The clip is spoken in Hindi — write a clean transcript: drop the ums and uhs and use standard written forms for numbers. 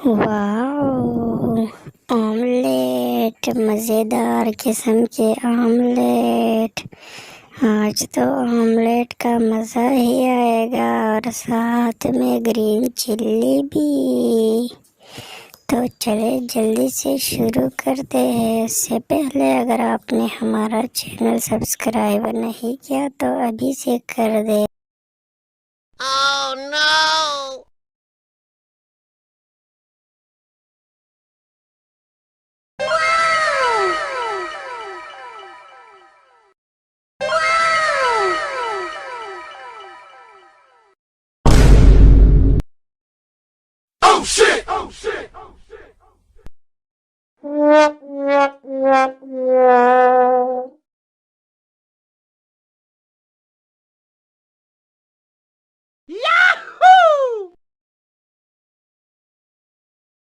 वाओ, ऑमलेट, मज़ेदार किस्म के ऑमलेट। आज तो ऑमलेट का मज़ा ही आएगा और साथ में ग्रीन चिल्ली भी। तो चले जल्दी से शुरू करते हैं। इससे पहले अगर आपने हमारा चैनल सब्सक्राइब नहीं किया तो अभी से कर दे। Oh no! Oh shit! Oh shit! Yeah!